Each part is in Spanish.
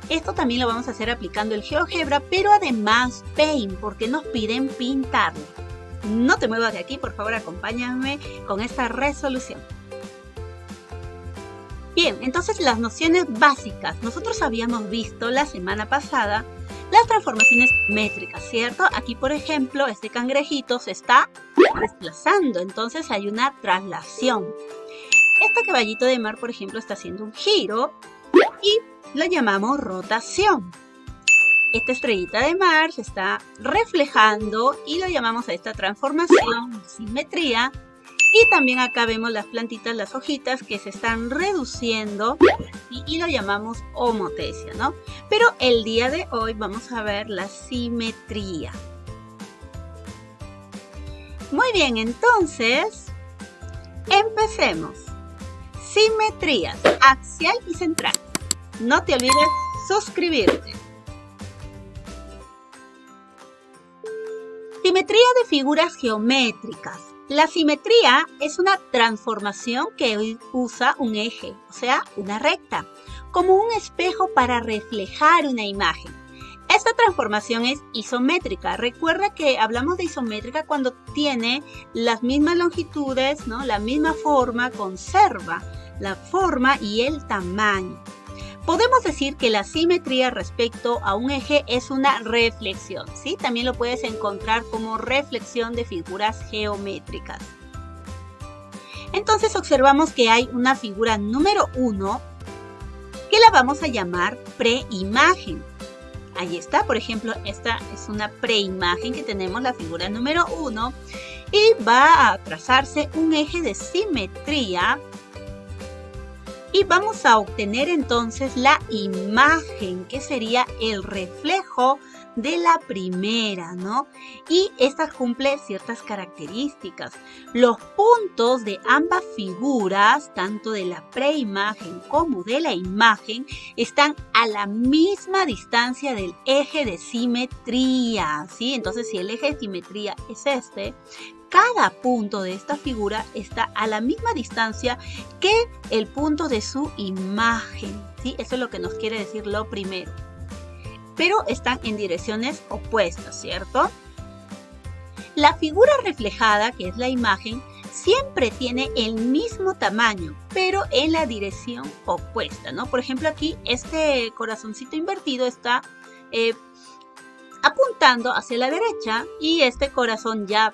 Esto también lo vamos a hacer aplicando el GeoGebra, pero además Paint, porque nos piden pintarlo. No te muevas de aquí, por favor, acompáñame con esta resolución. Bien, entonces las nociones básicas. Nosotros habíamos visto la semana pasada las transformaciones métricas, ¿cierto? Aquí, por ejemplo, este cangrejito se está desplazando, entonces hay una traslación. Este caballito de mar, por ejemplo, está haciendo un giro y lo llamamos rotación. Esta estrellita de mar se está reflejando y lo llamamos a esta transformación simetría. Y también acá vemos las plantitas, las hojitas que se están reduciendo y lo llamamos homotesia, ¿no? Pero el día de hoy vamos a ver la simetría. Muy bien, entonces empecemos. Simetrías axial y central. No te olvides suscribirte. Simetría de figuras geométricas. La simetría es una transformación que usa un eje, o sea, una recta, como un espejo para reflejar una imagen. Esta transformación es isométrica. Recuerda que hablamos de isométrica cuando tiene las mismas longitudes, ¿no? La misma forma, conserva la forma y el tamaño. Podemos decir que la simetría respecto a un eje es una reflexión, ¿sí? También lo puedes encontrar como reflexión de figuras geométricas. Entonces observamos que hay una figura número 1 que la vamos a llamar preimagen. Ahí está, por ejemplo, esta es una preimagen que tenemos la figura número 1 y va a trazarse un eje de simetría. Y vamos a obtener entonces la imagen, que sería el reflejo de la primera, ¿no? Y esta cumple ciertas características. Los puntos de ambas figuras, tanto de la preimagen como de la imagen, están a la misma distancia del eje de simetría, ¿sí? Entonces, si el eje de simetría es este, cada punto de esta figura está a la misma distancia que el punto de su imagen, ¿sí? Eso es lo que nos quiere decir lo primero. Pero están en direcciones opuestas, ¿cierto? La figura reflejada, que es la imagen, siempre tiene el mismo tamaño, pero en la dirección opuesta, ¿no? Por ejemplo, aquí este corazoncito invertido está apuntando hacia la derecha y este corazón ya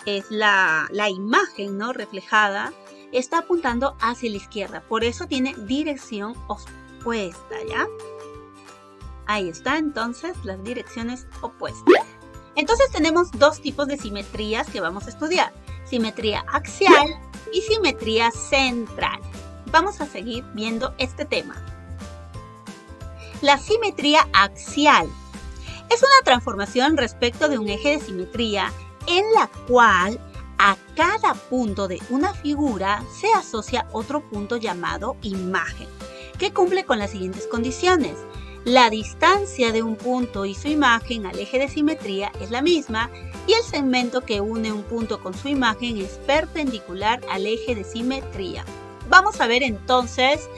es la imagen, ¿no? Reflejada, está apuntando hacia la izquierda. Por eso tiene dirección opuesta, ¿ya? Ahí está, entonces, las direcciones opuestas. Entonces tenemos dos tipos de simetrías que vamos a estudiar. Simetría axial y simetría central. Vamos a seguir viendo este tema. La simetría axial es una transformación respecto de un eje de simetría en la cual a cada punto de una figura se asocia otro punto llamado imagen, que cumple con las siguientes condiciones. La distancia de un punto y su imagen al eje de simetría es la misma y el segmento que une un punto con su imagen es perpendicular al eje de simetría. Vamos a ver entonces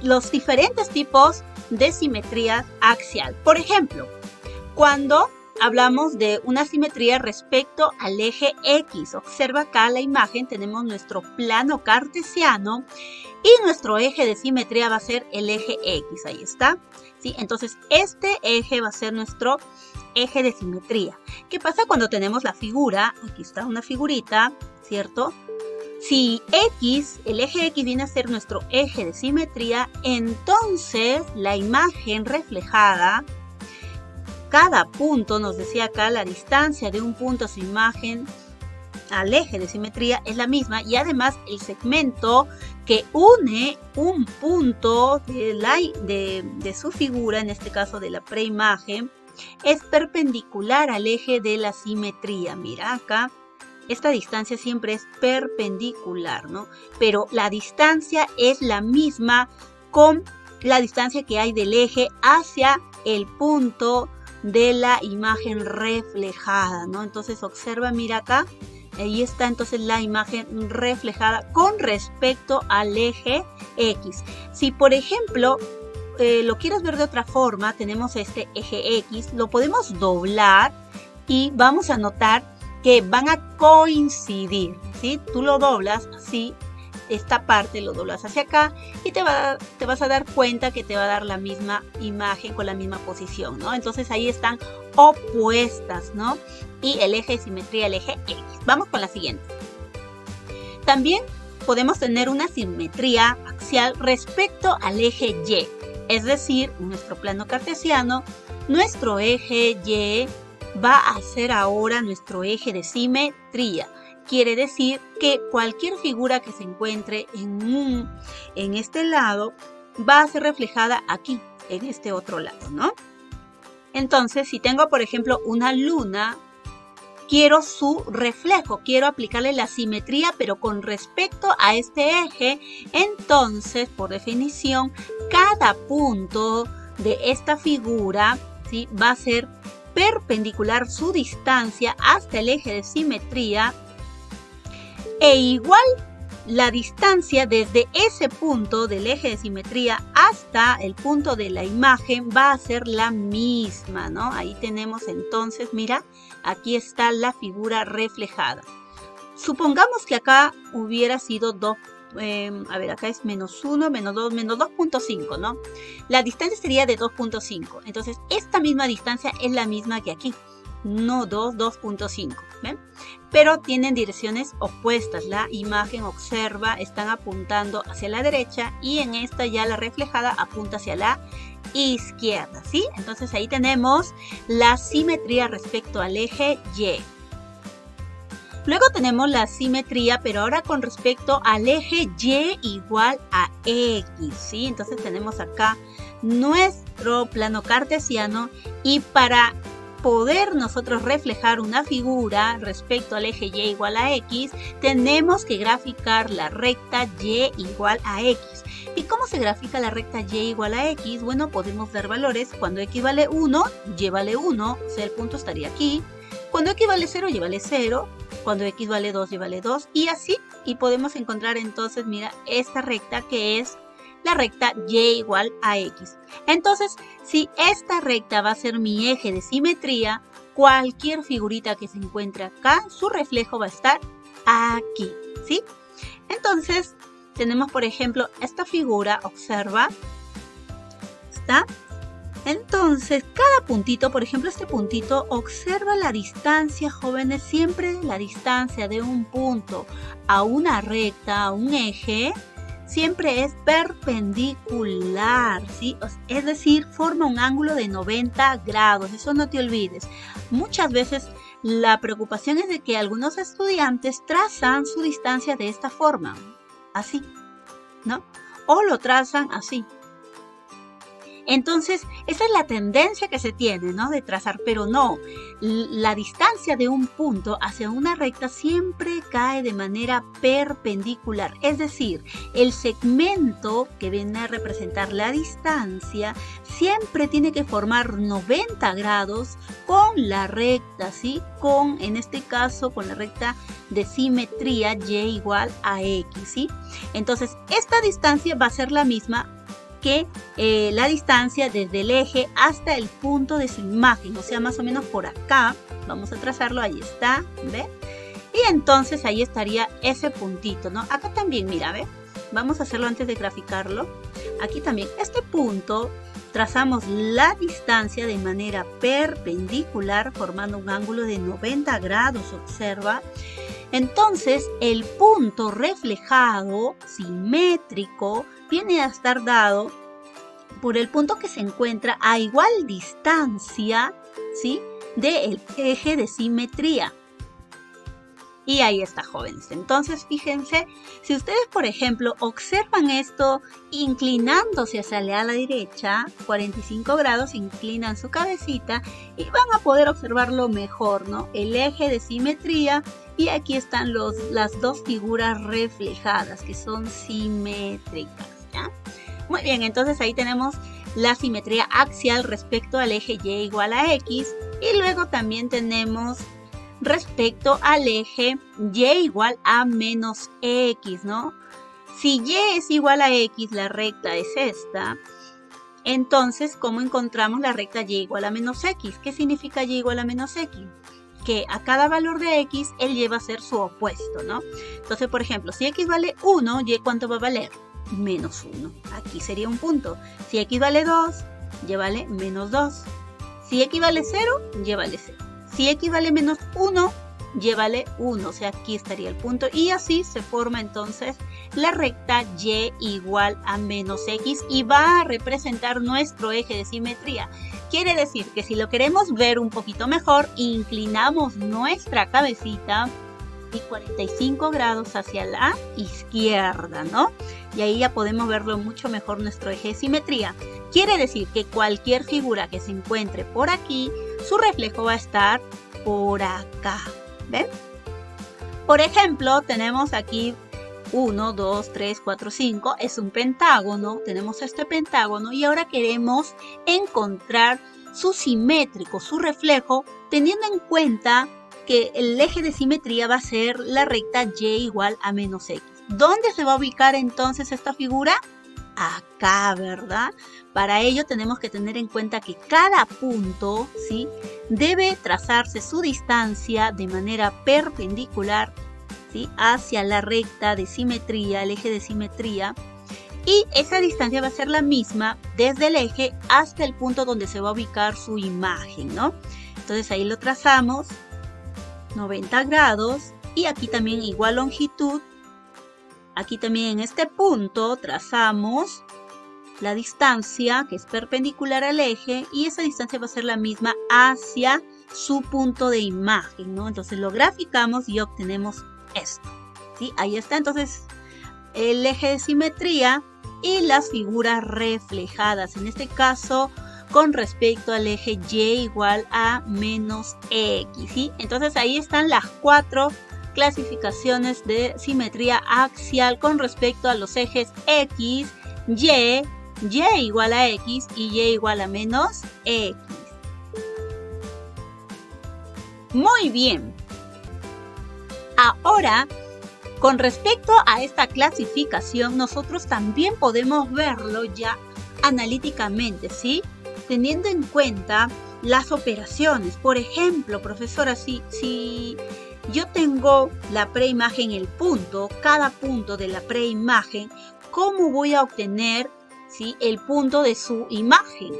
los diferentes tipos de simetría axial. Por ejemplo, cuando hablamos de una simetría respecto al eje X. Observa acá la imagen, tenemos nuestro plano cartesiano y nuestro eje de simetría va a ser el eje X. Ahí está, ¿sí? Entonces este eje va a ser nuestro eje de simetría. ¿Qué pasa cuando tenemos la figura? Aquí está una figurita, ¿cierto? Si X, el eje X viene a ser nuestro eje de simetría, entonces la imagen reflejada, cada punto, nos decía acá, la distancia de un punto a su imagen al eje de simetría es la misma y además el segmento que une un punto de su figura, en este caso de la preimagen, es perpendicular al eje de la simetría. Mira acá, esta distancia siempre es perpendicular, ¿no? Pero la distancia es la misma con la distancia que hay del eje hacia el punto de la imagen reflejada, ¿no? Entonces observa, mira acá, ahí está entonces la imagen reflejada con respecto al eje X. Si por ejemplo lo quieres ver de otra forma, tenemos este eje X, lo podemos doblar y vamos a notar que van a coincidir, ¿sí? Tú lo doblas así, esta parte lo doblas hacia acá y te vas a dar cuenta que te va a dar la misma imagen con la misma posición, ¿no? Entonces ahí están opuestas, ¿no? Y el eje de simetría, el eje X. Vamos con la siguiente. También podemos tener una simetría axial respecto al eje Y. Es decir, en nuestro plano cartesiano, nuestro eje Y va a ser ahora nuestro eje de simetría. Quiere decir que cualquier figura que se encuentre en este lado va a ser reflejada aquí, en este otro lado, ¿no? Entonces, si tengo, por ejemplo, una luna, quiero su reflejo, quiero aplicarle la simetría, pero con respecto a este eje. Entonces, por definición, cada punto de esta figura, ¿sí?, va a ser perpendicular su distancia hasta el eje de simetría, e igual la distancia desde ese punto del eje de simetría hasta el punto de la imagen va a ser la misma, ¿no? Ahí tenemos entonces, mira, aquí está la figura reflejada. Supongamos que acá hubiera sido 2, a ver, acá es menos 1, menos 2, menos 2.5, ¿no? La distancia sería de 2.5. Entonces, esta misma distancia es la misma que aquí. No 2.5, ¿ven? Pero tienen direcciones opuestas. La imagen, observa, están apuntando hacia la derecha y en esta ya la reflejada apunta hacia la izquierda, ¿sí? Entonces ahí tenemos la simetría respecto al eje Y. Luego tenemos la simetría, pero ahora con respecto al eje Y igual a X, ¿sí? Entonces tenemos acá nuestro plano cartesiano y para poder nosotros reflejar una figura respecto al eje Y igual a X, tenemos que graficar la recta Y igual a X. ¿Y cómo se grafica la recta Y igual a X? Bueno, podemos dar valores. Cuando X vale 1, Y vale 1, o sea, el punto estaría aquí. Cuando X vale 0, Y vale 0. Cuando X vale 2, Y vale 2. Y así, y podemos encontrar entonces, mira, esta recta que es la recta Y igual a X. Entonces, si esta recta va a ser mi eje de simetría, cualquier figurita que se encuentre acá, su reflejo va a estar aquí, ¿sí? Entonces, tenemos, por ejemplo, esta figura, observa, ¿está? Entonces, cada puntito, por ejemplo, este puntito, observa la distancia, jóvenes, siempre la distancia de un punto a una recta, a un eje, siempre es perpendicular, ¿sí? Es decir, forma un ángulo de 90 grados, eso no te olvides. Muchas veces la preocupación es de que algunos estudiantes trazan su distancia de esta forma, así, ¿no? O lo trazan así. Entonces, esa es la tendencia que se tiene, ¿no? De trazar, pero no. La distancia de un punto hacia una recta siempre cae de manera perpendicular. Es decir, el segmento que viene a representar la distancia siempre tiene que formar 90 grados con la recta, ¿sí? En este caso, con la recta de simetría Y igual a X, ¿sí? Entonces, esta distancia va a ser la misma que la distancia desde el eje hasta el punto de su imagen, o sea, más o menos por acá. Vamos a trazarlo, ahí está, ¿ve? Y entonces ahí estaría ese puntito, ¿no? Acá también, mira, ¿ve? Vamos a hacerlo antes de graficarlo. Aquí también, este punto, trazamos la distancia de manera perpendicular, formando un ángulo de 90 grados, observa. Entonces, el punto reflejado, simétrico, viene a estar dado por el punto que se encuentra a igual distancia, ¿sí?, del eje de simetría. Y ahí está, jóvenes. Entonces, fíjense, si ustedes, por ejemplo, observan esto inclinándose hacia la derecha, 45 grados, inclinan su cabecita y van a poder observarlo mejor, ¿no? El eje de simetría, y aquí están las dos figuras reflejadas que son simétricas, ¿ya? Muy bien, entonces ahí tenemos la simetría axial respecto al eje Y igual a X, y luego también tenemos respecto al eje Y igual a menos X, ¿no? Si Y es igual a X, la recta es esta, Entonces, ¿cómo encontramos la recta y igual a menos x? ¿Qué significa y igual a menos x? Que a cada valor de x, el y va a ser su opuesto, ¿no? Entonces, por ejemplo, si x vale 1, y ¿cuánto va a valer? Menos 1. Aquí sería un punto. Si x vale 2, y vale menos 2. Si x vale 0, y vale 0. Si x vale menos 1, y vale 1. O sea, aquí estaría el punto. Y así se forma entonces la recta y igual a menos x y va a representar nuestro eje de simetría. Quiere decir que si lo queremos ver un poquito mejor, inclinamos nuestra cabecita y 45 grados hacia la izquierda, ¿no? Y ahí ya podemos verlo mucho mejor nuestro eje de simetría. Quiere decir que cualquier figura que se encuentre por aquí, su reflejo va a estar por acá. ¿Ven? Por ejemplo, tenemos aquí 1, 2, 3, 4, 5, es un pentágono, tenemos este pentágono y ahora queremos encontrar su simétrico, su reflejo, teniendo en cuenta que el eje de simetría va a ser la recta y igual a menos x. ¿Dónde se va a ubicar entonces esta figura? Acá, ¿verdad? Para ello tenemos que tener en cuenta que cada punto, ¿sí?, debe trazarse su distancia de manera perpendicular, ¿sí?, hacia la recta de simetría, el eje de simetría, y esa distancia va a ser la misma desde el eje hasta el punto donde se va a ubicar su imagen, ¿no? Entonces ahí lo trazamos, 90 grados, y aquí también igual longitud. Aquí también en este punto trazamos la distancia que es perpendicular al eje y esa distancia va a ser la misma hacia su punto de imagen, ¿no? Entonces lo graficamos y obtenemos esto, ¿sí? Ahí está entonces el eje de simetría y las figuras reflejadas, en este caso con respecto al eje y igual a menos x, ¿sí? Entonces ahí están las 4 clasificaciones de simetría axial con respecto a los ejes x, y igual a x y y igual a menos x. Muy bien. Ahora, con respecto a esta clasificación, nosotros también podemos verlo ya analíticamente, ¿sí? Teniendo en cuenta las operaciones. Por ejemplo, profesora, si yo tengo la preimagen, el punto, cada punto de la preimagen, ¿cómo voy a obtener, ¿sí?, el punto de su imagen?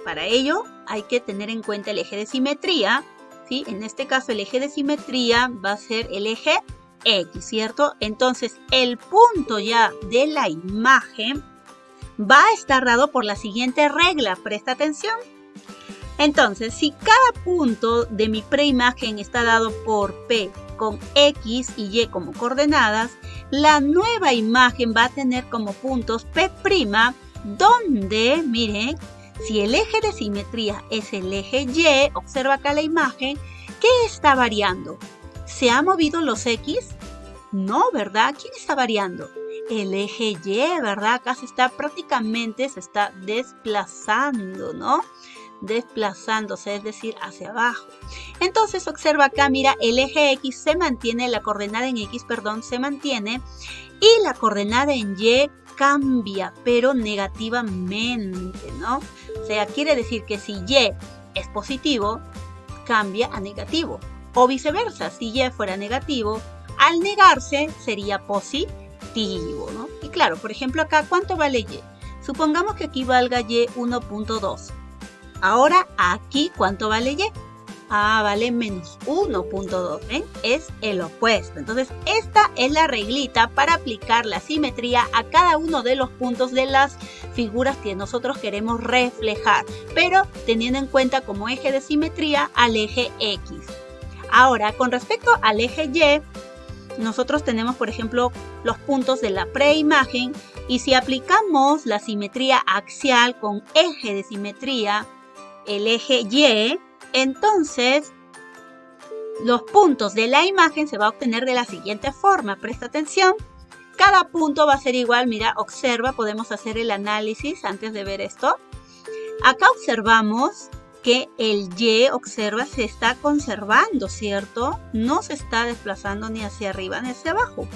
Para ello hay que tener en cuenta el eje de simetría, ¿sí? En este caso el eje de simetría va a ser el eje X, ¿cierto? Entonces el punto ya de la imagen va a estar dado por la siguiente regla, presta atención. Entonces, si cada punto de mi preimagen está dado por P con X y Y como coordenadas, la nueva imagen va a tener como puntos P', donde, miren, si el eje de simetría es el eje Y, observa acá la imagen, ¿qué está variando? ¿Se han movido los X? No, ¿verdad? ¿Quién está variando? El eje Y, ¿verdad? Acá prácticamente se está desplazando, ¿no? Desplazándose, es decir, hacia abajo. Entonces observa acá, mira, el eje X se mantiene, la coordenada en X, perdón, se mantiene y la coordenada en Y cambia, pero negativamente, ¿no? O sea, quiere decir que si Y es positivo, cambia a negativo. O viceversa, si Y fuera negativo, al negarse sería positivo, ¿no? Y claro, por ejemplo acá, ¿cuánto vale Y? Supongamos que aquí valga Y 1.2. Ahora, aquí, ¿cuánto vale Y? Vale menos 1.2, ¿ven? Es el opuesto. Entonces, esta es la reglita para aplicar la simetría a cada uno de los puntos de las figuras que nosotros queremos reflejar, pero teniendo en cuenta como eje de simetría al eje X. Ahora, con respecto al eje Y, nosotros tenemos, por ejemplo, los puntos de la preimagen, y si aplicamos la simetría axial con eje de simetría, el eje Y, entonces los puntos de la imagen se va a obtener de la siguiente forma. Presta atención. Cada punto va a ser igual. Mira, observa, podemos hacer el análisis antes de ver esto. Acá observamos que el Y, observa, se está conservando, ¿cierto? No se está desplazando ni hacia arriba ni hacia abajo.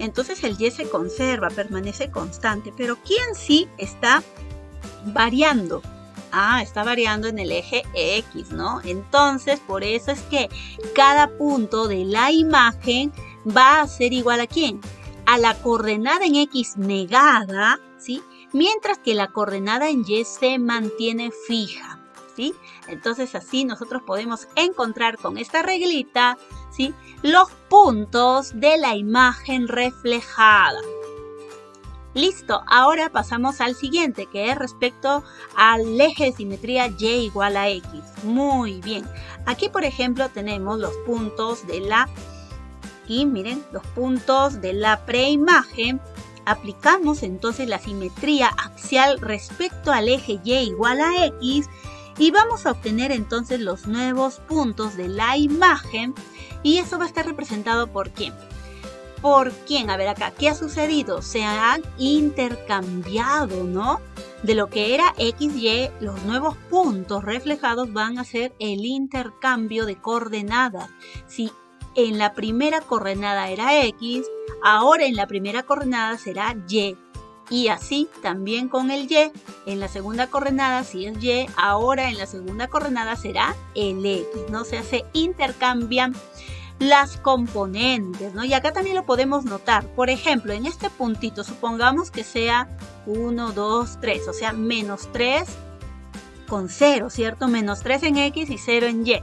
Entonces el Y se conserva, permanece constante. Pero ¿quién sí está variando. Está variando en el eje X, ¿no? Entonces, por eso es que cada punto de la imagen va a ser igual ¿a quién? A la coordenada en X negada, ¿sí? Mientras que la coordenada en Y se mantiene fija, ¿sí? Entonces, así nosotros podemos encontrar con esta reglita, ¿sí?, los puntos de la imagen reflejada. Listo, ahora pasamos al siguiente, que es respecto al eje de simetría Y igual a X. Muy bien. Aquí, por ejemplo, tenemos los puntos de la... Y miren, los puntos de la preimagen. Aplicamos entonces la simetría axial respecto al eje Y igual a X. Y vamos a obtener entonces los nuevos puntos de la imagen. Y eso va a estar representado por ¿quién? ¿Por quién? A ver acá, ¿qué ha sucedido? Se han intercambiado, ¿no? De lo que era X, Y, los nuevos puntos reflejados van a ser el intercambio de coordenadas. Si en la primera coordenada era X, ahora en la primera coordenada será Y. Y así también con el Y. En la segunda coordenada, si es Y, ahora en la segunda coordenada será el X, ¿no? O sea, se intercambian las componentes, ¿no? Y acá también lo podemos notar. Por ejemplo, en este puntito, supongamos que sea 1, 2, 3, o sea, menos 3 con 0, ¿cierto? Menos 3 en X y 0 en Y.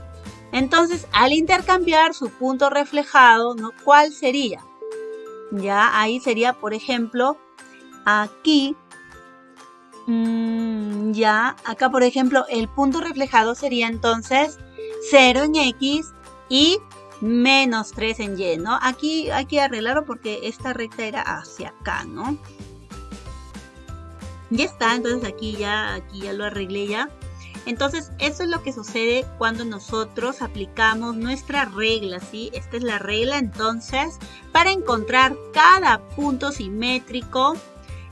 Entonces, al intercambiar su punto reflejado, ¿no? ¿Cuál sería? Ya, ahí sería, por ejemplo, aquí, ya, acá, por ejemplo, el punto reflejado sería entonces 0 en X y menos 3 en Y, ¿no? Aquí hay que arreglarlo porque esta recta era hacia acá, ¿no? Ya está, entonces aquí ya lo arreglé ya. Entonces, eso es lo que sucede cuando nosotros aplicamos nuestra regla, ¿sí? Esta es la regla, entonces, para encontrar cada punto simétrico,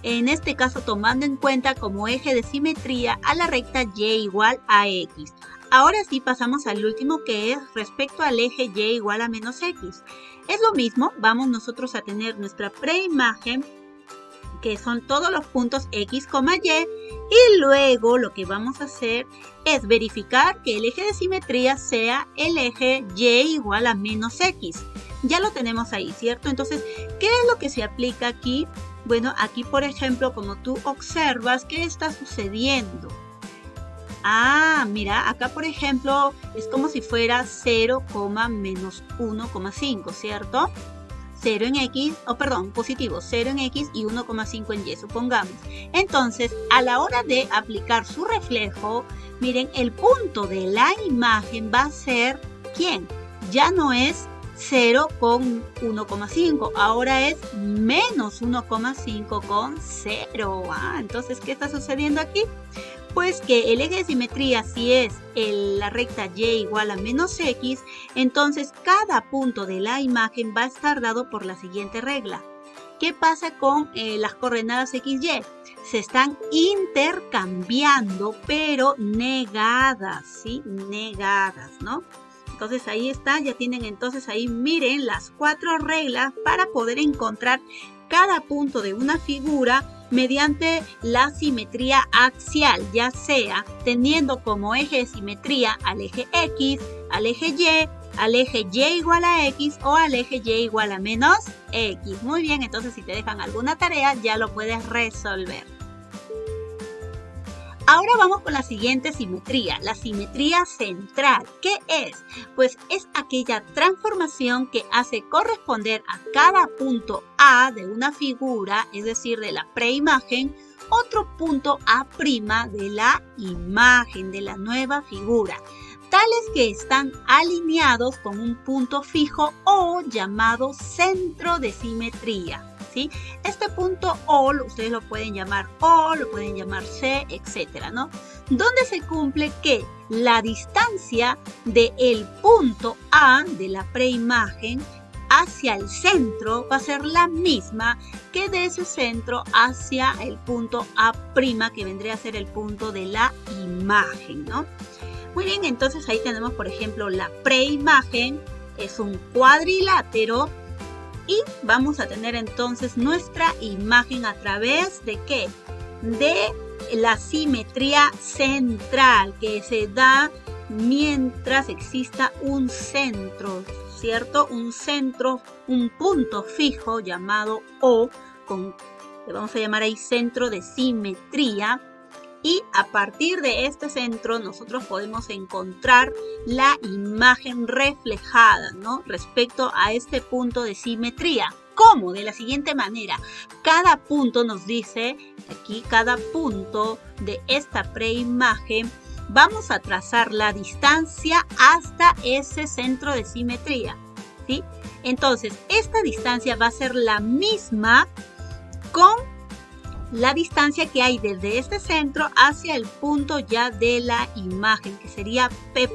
en este caso tomando en cuenta como eje de simetría a la recta Y igual a X. Ahora sí pasamos al último, que es respecto al eje Y igual a menos X. Es lo mismo, vamos nosotros a tener nuestra preimagen, que son todos los puntos X, Y, y luego lo que vamos a hacer es verificar que el eje de simetría sea el eje Y igual a menos X. Ya lo tenemos ahí, ¿cierto? Entonces, ¿qué es lo que se aplica aquí? Bueno, aquí por ejemplo, como tú observas, ¿qué está sucediendo? Mira, acá por ejemplo es como si fuera 0, menos 1,5, ¿cierto? 0 en X, positivo, 0 en X y 1,5 en Y, supongamos. Entonces, a la hora de aplicar su reflejo, miren, el punto de la imagen va a ser, ¿quién? Ya no es 0 con 1,5, ahora es menos 1,5 con 0. Entonces, ¿qué está sucediendo aquí? Pues que el eje de simetría, si es la recta Y igual a menos X, entonces cada punto de la imagen va a estar dado por la siguiente regla. ¿Qué pasa con las coordenadas X, Y? Se están intercambiando, pero negadas, ¿sí? Negadas, ¿no? Entonces ahí está, ya tienen entonces ahí, miren, las 4 reglas para poder encontrar cada punto de una figura mediante la simetría axial, ya sea teniendo como eje de simetría al eje X, al eje Y igual a X o al eje Y igual a menos X. Muy bien, entonces si te dejan alguna tarea ya lo puedes resolver. Ahora vamos con la siguiente simetría, la simetría central. ¿Qué es? Pues es aquella transformación que hace corresponder a cada punto A de una figura, es decir, de la preimagen, otro punto A' de la imagen, de la nueva figura, tales que están alineados con un punto fijo o llamado centro de simetría. ¿Sí? Este punto O, ustedes lo pueden llamar O, lo pueden llamar C, etcétera, ¿no? Donde se cumple que la distancia del punto A de la preimagen hacia el centro va a ser la misma que de ese centro hacia el punto A', que vendría a ser el punto de la imagen, ¿no? Muy bien, entonces ahí tenemos, por ejemplo, la preimagen es un cuadrilátero. Y vamos a tener entonces nuestra imagen a través de ¿qué? De la simetría central que se da mientras exista un centro, ¿cierto? Un centro, un punto fijo llamado O, le vamos a llamar ahí centro de simetría. Y a partir de este centro nosotros podemos encontrar la imagen reflejada, ¿no? Respecto a este punto de simetría. ¿Cómo? De la siguiente manera. Cada punto nos dice, aquí cada punto de esta preimagen, vamos a trazar la distancia hasta ese centro de simetría, ¿sí? Entonces, esta distancia va a ser la misma con la distancia que hay desde este centro hacia el punto ya de la imagen, que sería P'.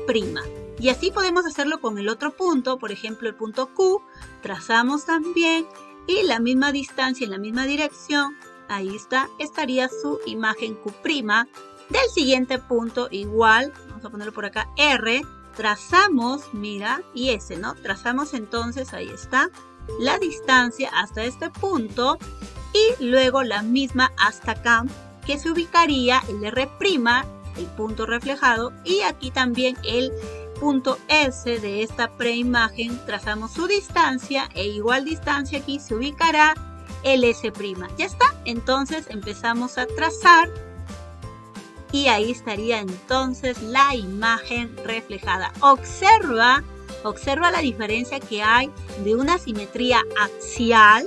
Y así podemos hacerlo con el otro punto, por ejemplo el punto Q, trazamos también y la misma distancia en la misma dirección, ahí está, estaría su imagen Q'. Del siguiente punto igual, vamos a ponerlo por acá, R, trazamos, mira, y S, ¿no? Trazamos entonces, ahí está, la distancia hasta este punto y luego la misma hasta acá, que se ubicaría el R', el punto reflejado, y aquí también el punto S de esta preimagen, trazamos su distancia e igual distancia aquí se ubicará el S'. Ya está, entonces empezamos a trazar y ahí estaría entonces la imagen reflejada. Observa la diferencia que hay de una simetría axial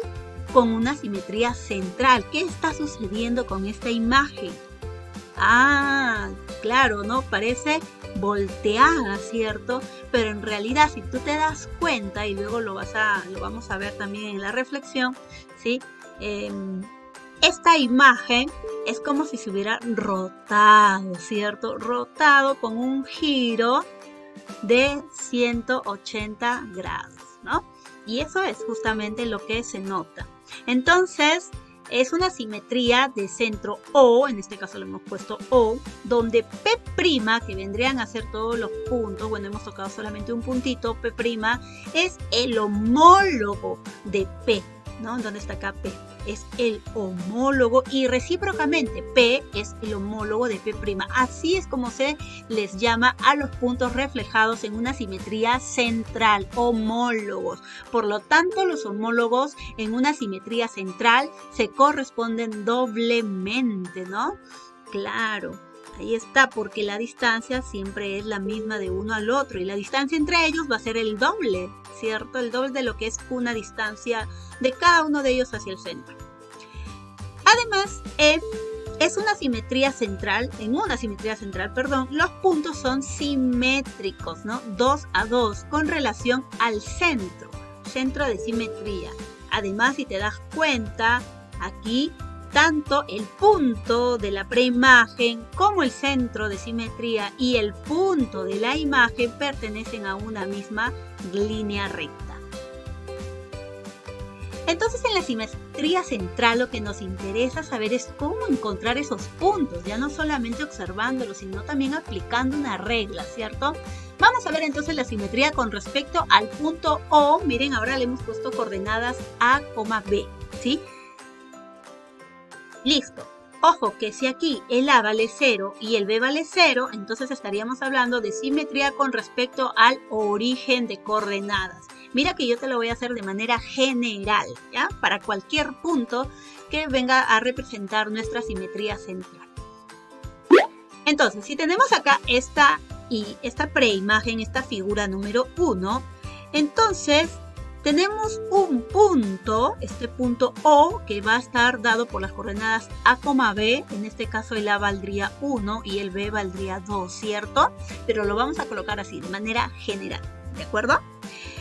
con una simetría central. ¿Qué está sucediendo con esta imagen? Ah, claro, ¿no? Parece volteada, ¿cierto? Pero en realidad, si tú te das cuenta, y luego lo vamos a ver también en la reflexión, ¿sí? Esta imagen es como si se hubiera rotado, ¿cierto? Rotado con un giro de 180 grados, ¿no? Y eso es justamente lo que se nota. Entonces, es una simetría de centro O, en este caso le hemos puesto O, donde P', que vendrían a ser todos los puntos, bueno, hemos tocado solamente un puntito, P' es el homólogo de P, ¿no? ¿Dónde está acá P? Es el homólogo y recíprocamente P es el homólogo de P'. Así es como se les llama a los puntos reflejados en una simetría central, homólogos. Por lo tanto, los homólogos en una simetría central se corresponden doblemente, ¿no? Claro, ahí está, porque la distancia siempre es la misma de uno al otro y la distancia entre ellos va a ser el doble, ¿cierto? El doble de lo que es una distancia de cada uno de ellos hacia el centro. Además, es una simetría central, en una simetría central, perdón, los puntos son simétricos, ¿no? 2 a 2 con relación al centro de simetría. Además, si te das cuenta, aquí tanto el punto de la preimagen como el centro de simetría y el punto de la imagen pertenecen a una misma línea recta. Entonces, en la simetría central lo que nos interesa saber es cómo encontrar esos puntos, ya no solamente observándolos, sino también aplicando una regla, ¿cierto? Vamos a ver entonces la simetría con respecto al punto O. Miren, ahora le hemos puesto coordenadas A, B, ¿sí? Listo. Ojo que si aquí el A vale 0 y el B vale 0, entonces estaríamos hablando de simetría con respecto al origen de coordenadas. Mira que yo te lo voy a hacer de manera general, ¿ya? Para cualquier punto que venga a representar nuestra simetría central. Entonces, si tenemos acá esta preimagen, esta figura número 1, entonces tenemos un punto, este punto O, que va a estar dado por las coordenadas A, B. En este caso el A valdría 1 y el B valdría 2, ¿cierto? Pero lo vamos a colocar así, de manera general, ¿de acuerdo?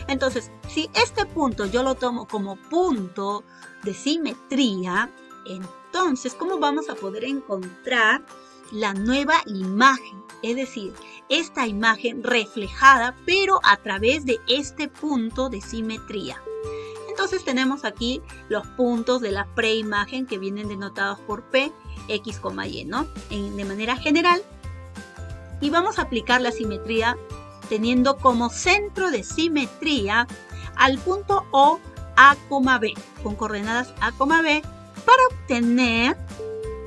Entonces, si este punto yo lo tomo como punto de simetría, entonces, ¿cómo vamos a poder encontrar la nueva imagen? Es decir, esta imagen reflejada, pero a través de este punto de simetría. Entonces tenemos aquí los puntos de la preimagen que vienen denotados por P, X, Y, ¿no? De manera general. Y vamos a aplicar la simetría teniendo como centro de simetría al punto O, A, B, con coordenadas A, B, para obtener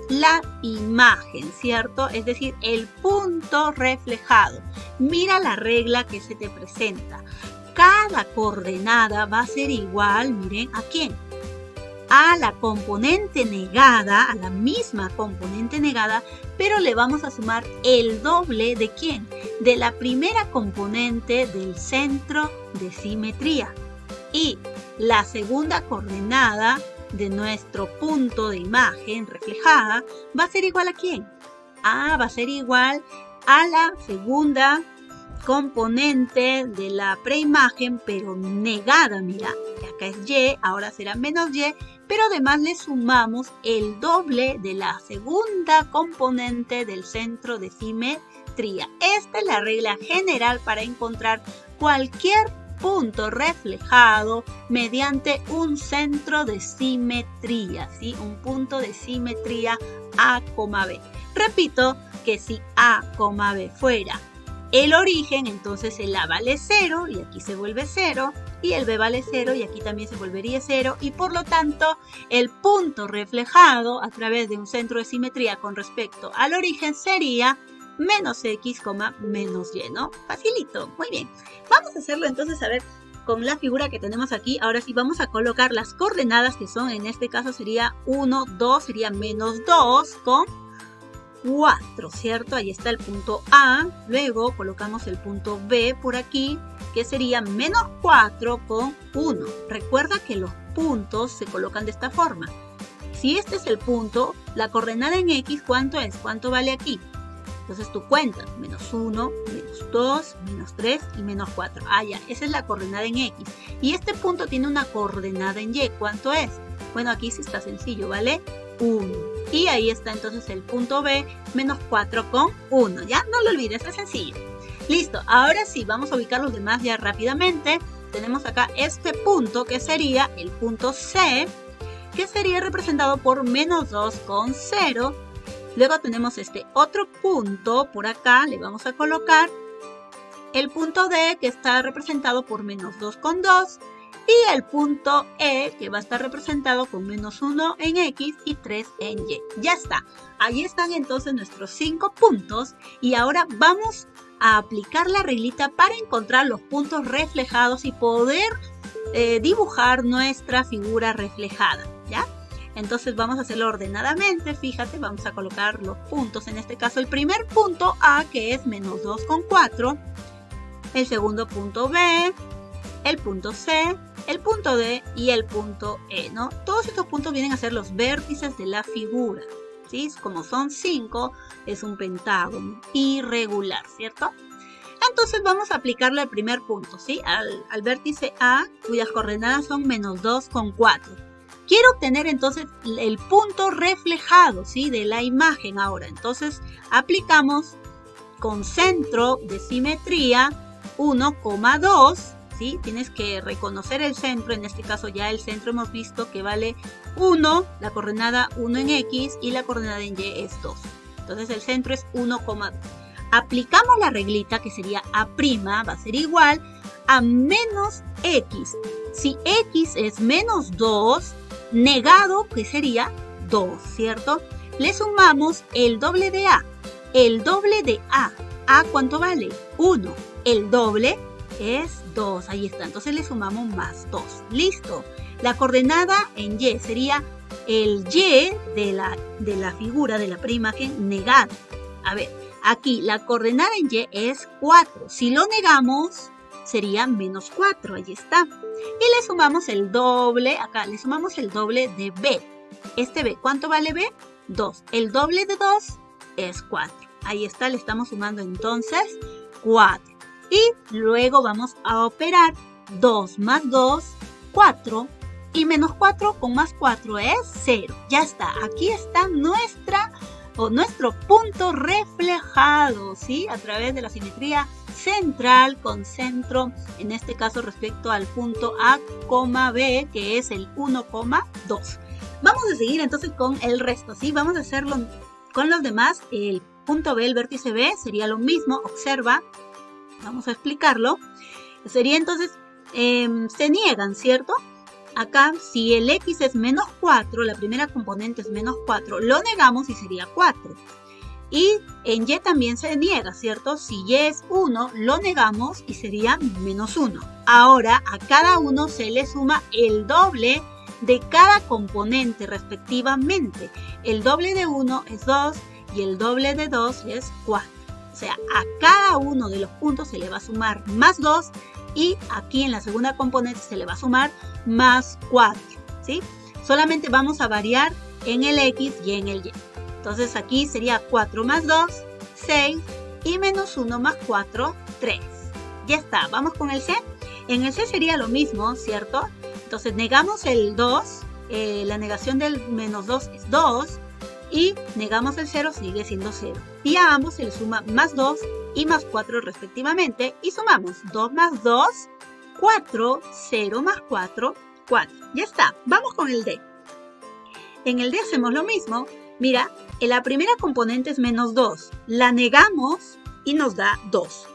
la imagen, ¿cierto? Es decir, el punto reflejado. Mira la regla que se te presenta. Cada coordenada va a ser igual, miren, ¿a quién? A la componente negada, a la misma componente negada, pero le vamos a sumar el doble ¿de quién? De la primera componente del centro de simetría. Y la segunda coordenada de nuestro punto de imagen reflejada va a ser igual ¿a quién? Va a ser igual a la segunda componente de la preimagen, pero negada, mira, acá es Y, ahora será menos Y, pero además le sumamos el doble de la segunda componente del centro de simetría. Esta es la regla general para encontrar cualquier punto reflejado mediante un centro de simetría, ¿sí? Un punto de simetría A, B. Repito que si A, B fuera el origen, entonces el A vale 0 y aquí se vuelve 0 y el B vale 0 y aquí también se volvería 0 y por lo tanto el punto reflejado a través de un centro de simetría con respecto al origen sería menos X, menos Y, ¿no? Facilito, muy bien. Vamos a hacerlo entonces, a ver, con la figura que tenemos aquí. Ahora sí vamos a colocar las coordenadas que son, en este caso sería 1, 2, sería menos 2 con 4, ¿cierto? Ahí está el punto A, luego colocamos el punto B por aquí, que sería menos 4 con 1. Recuerda que los puntos se colocan de esta forma. Si este es el punto, la coordenada en X, ¿cuánto es? ¿Cuánto vale aquí? Entonces tú cuentas, menos 1, menos 2, menos 3 y menos 4. Ya, esa es la coordenada en X. Y este punto tiene una coordenada en Y, ¿cuánto es? Bueno, aquí sí está sencillo, ¿vale? 1. Y ahí está entonces el punto B, menos 4 con 1. Ya, no lo olvides, es sencillo. Listo, ahora sí, vamos a ubicar los demás ya rápidamente. Tenemos acá este punto que sería el punto C, que sería representado por menos 2 con 0. Luego tenemos este otro punto por acá, le vamos a colocar el punto D, que está representado por menos 2 con 2. Y el punto E, que va a estar representado con menos 1 en X y 3 en Y. Ya está. Ahí están entonces nuestros 5 puntos. Y ahora vamos a aplicar la reglita para encontrar los puntos reflejados y poder dibujar nuestra figura reflejada, ¿ya? Entonces vamos a hacerlo ordenadamente. Fíjate, vamos a colocar los puntos. En este caso, el primer punto A, que es menos 2 con 4. El segundo punto B. El punto C, el punto D y el punto E, ¿no? Todos estos puntos vienen a ser los vértices de la figura, ¿sí? Como son 5, es un pentágono irregular, ¿cierto? Entonces vamos a aplicarle al primer punto, ¿sí? Al vértice A, cuyas coordenadas son menos 2 con 4. Quiero obtener entonces el punto reflejado, ¿sí? De la imagen ahora. Entonces aplicamos con centro de simetría 1,2. ¿Sí? Tienes que reconocer el centro, en este caso ya el centro hemos visto que vale 1, la coordenada 1 en X y la coordenada en Y es 2. Entonces el centro es 1,2. Aplicamos la reglita que sería A', va a ser igual a menos X. Si X es menos 2, negado que sería 2, ¿cierto? Le sumamos el doble de A. El doble de A. ¿A cuánto vale? 1. El doble es 2, ahí está, entonces le sumamos más 2, listo. La coordenada en Y sería el Y de la figura de la preimagen negada. A ver, aquí la coordenada en Y es 4, si lo negamos sería menos 4, ahí está. Y le sumamos el doble, acá le sumamos el doble de B. Este B, ¿cuánto vale B? 2, el doble de 2 es 4, ahí está, le estamos sumando entonces 4. Y luego vamos a operar 2 más 2, 4. Y menos 4 con más 4 es 0. Ya está. Aquí está nuestro punto reflejado, ¿sí? A través de la simetría central con centro, en este caso respecto al punto A, B, que es el 1,2. Vamos a seguir entonces con el resto, ¿sí? Vamos a hacerlo con los demás. El punto B, el vértice B, sería lo mismo. Observa. Vamos a explicarlo. Sería entonces, se niegan, ¿cierto? acá si el x es menos 4, la primera componente es menos 4, lo negamos y sería 4. Y en y también se niega, ¿cierto? Si y es 1, lo negamos y sería menos 1. Ahora a cada uno se le suma el doble de cada componente respectivamente. El doble de 1 es 2 y el doble de 2 es 4. O sea, a cada uno de los puntos se le va a sumar más 2 y aquí en la segunda componente se le va a sumar más 4, ¿sí? Solamente vamos a variar en el x y en el y. Entonces aquí sería 4 más 2, 6 y menos 1 más 4, 3. Ya está, vamos con el c. En el c sería lo mismo, ¿cierto? Entonces negamos el 2, la negación del menos 2 es 2 y negamos el 0, sigue siendo 0. Y a ambos se le suma más 2 y más 4 respectivamente y sumamos 2 más 2, 4, 0 más 4, 4. Ya está, vamos con el d. En el d hacemos lo mismo. Mira, la primera componente es menos 2, la negamos y nos da 2.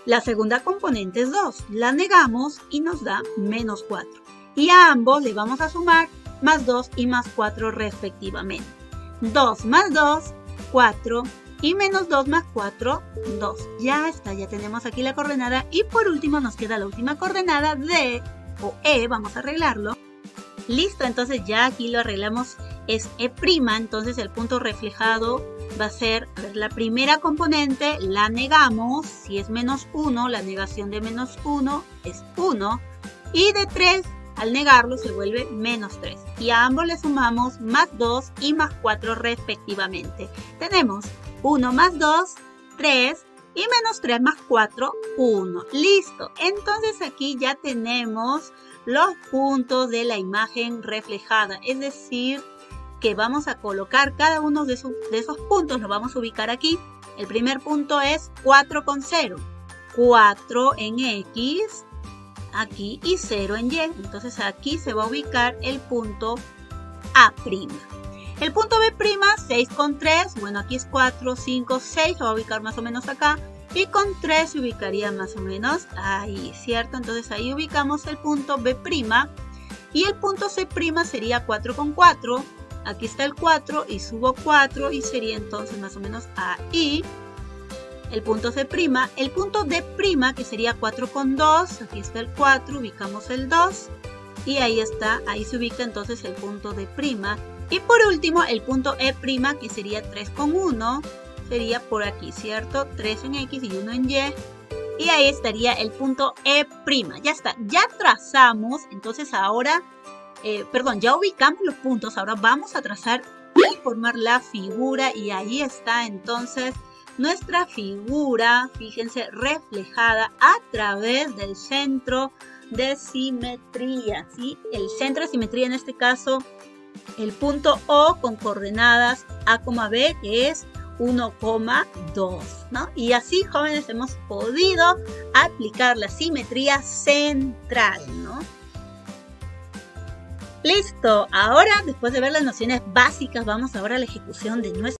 La segunda componente es 2, la negamos y nos da menos 4. Y a ambos le vamos a sumar más 2 y más 4 respectivamente. 2 más 2, 4 y menos 2 más 4, 2. Ya está, ya tenemos aquí la coordenada y por último nos queda la última coordenada D o E, vamos a arreglarlo. Listo, entonces ya aquí lo arreglamos, es E', entonces el punto reflejado va a ser, a ver, la primera componente la negamos, si es menos 1, la negación de menos 1 es 1 y de 3 al negarlo se vuelve menos 3 y a ambos le sumamos más 2 y más 4 respectivamente. Tenemos 1 más 2, 3 y menos 3 más 4, 1. Listo, entonces aquí ya tenemos los puntos de la imagen reflejada, es decir, que vamos a colocar cada uno de esos puntos, los vamos a ubicar aquí. El primer punto es 4,0, 4 en X, aquí y 0 en Y. Entonces aquí se va a ubicar el punto A'. El punto B', 6,3, bueno aquí es 4, 5, 6, lo va a ubicar más o menos acá. Y con 3 se ubicaría más o menos ahí, ¿cierto? Entonces ahí ubicamos el punto B'. Y el punto C' sería 4,4. Aquí está el 4 y subo 4 y sería entonces más o menos ahí. El punto C', el punto D', que sería 4,2. Aquí está el 4, ubicamos el 2. Y ahí está, ahí se ubica entonces el punto D'. Y por último el punto E', que sería 3,1. Sería por aquí, ¿cierto? 3 en X y 1 en Y. Y ahí estaría el punto E'. Ya está, ya trazamos. Entonces ahora, ya ubicamos los puntos. Ahora vamos a trazar y formar la figura. Y ahí está entonces nuestra figura, fíjense, reflejada a través del centro de simetría, ¿sí? El centro de simetría en este caso, el punto O con coordenadas A, B, que es 1,2, ¿no? Y así, jóvenes, hemos podido aplicar la simetría central, ¿no? Listo, ahora después de ver las nociones básicas, vamos ahora a la ejecución de nuestra